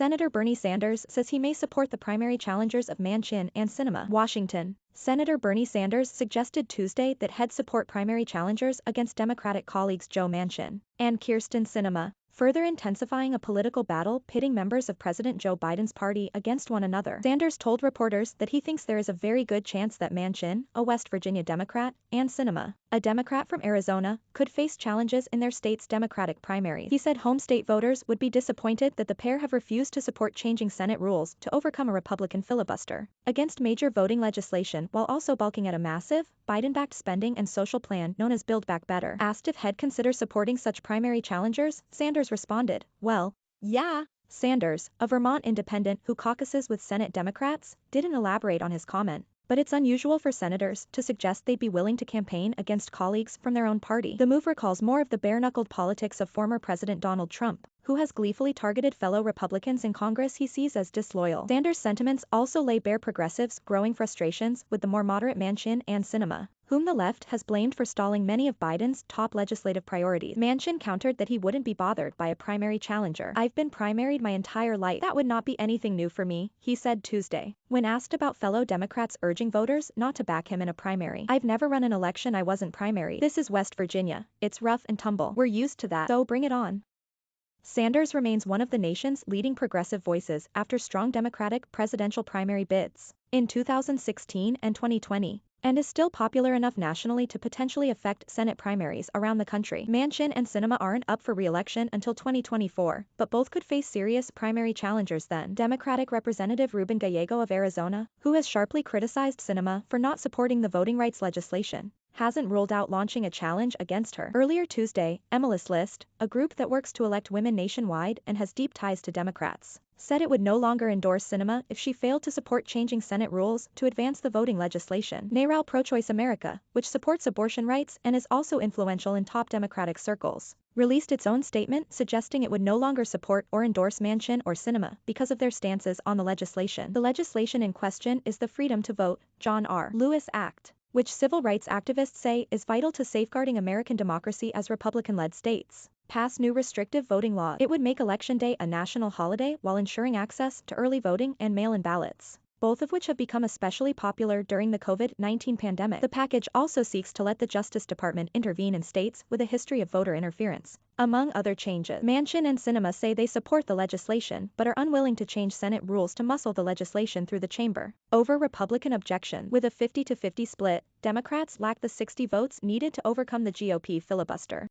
Senator Bernie Sanders says he may support the primary challengers of Manchin and Sinema. Washington. Senator Bernie Sanders suggested Tuesday that he'd support primary challengers against Democratic colleagues Joe Manchin and Kyrsten Sinema, further intensifying a political battle pitting members of President Joe Biden's party against one another. Sanders told reporters that he thinks there is a very good chance that Manchin, a West Virginia Democrat, and Sinema, a Democrat from Arizona, could face challenges in their state's Democratic primaries. He said home state voters would be disappointed that the pair have refused to support changing Senate rules to overcome a Republican filibuster against major voting legislation while also balking at a massive, Biden-backed spending and social plan known as Build Back Better. Asked if he'd consider supporting such primary challengers, Sanders responded, "Well, yeah." Sanders, a Vermont independent who caucuses with Senate Democrats, didn't elaborate on his comment, but it's unusual for senators to suggest they'd be willing to campaign against colleagues from their own party. The move recalls more of the bare-knuckled politics of former President Donald Trump, who has gleefully targeted fellow Republicans in Congress he sees as disloyal. Sanders' sentiments also lay bare progressives' growing frustrations with the more moderate Manchin and Sinema, whom the left has blamed for stalling many of Biden's top legislative priorities. Manchin countered that he wouldn't be bothered by a primary challenger. "I've been primaried my entire life. That would not be anything new for me," he said Tuesday, when asked about fellow Democrats urging voters not to back him in a primary. "I've never run an election I wasn't primaried. This is West Virginia. It's rough and tumble. We're used to that. So bring it on." Sanders remains one of the nation's leading progressive voices after strong Democratic presidential primary bids in 2016 and 2020, and is still popular enough nationally to potentially affect Senate primaries around the country. Manchin and Sinema aren't up for re-election until 2024, but both could face serious primary challengers then. Democratic Representative Ruben Gallego of Arizona, who has sharply criticized Sinema for not supporting the voting rights legislation, hasn't ruled out launching a challenge against her. Earlier Tuesday, MLS List, a group that works to elect women nationwide and has deep ties to Democrats, said it would no longer endorse Sinema if she failed to support changing Senate rules to advance the voting legislation. NARAL Pro-Choice America, which supports abortion rights and is also influential in top Democratic circles, released its own statement suggesting it would no longer support or endorse Manchin or Sinema because of their stances on the legislation. The legislation in question is the Freedom to Vote, John R. Lewis Act, which civil rights activists say is vital to safeguarding American democracy as Republican-led states pass new restrictive voting laws. It would make Election Day a national holiday while ensuring access to early voting and mail-in ballots, both of which have become especially popular during the COVID-19 pandemic. The package also seeks to let the Justice Department intervene in states with a history of voter interference, among other changes. Manchin and Sinema say they support the legislation but are unwilling to change Senate rules to muscle the legislation through the chamber over Republican objection. With a 50-50 split, Democrats lack the 60 votes needed to overcome the GOP filibuster.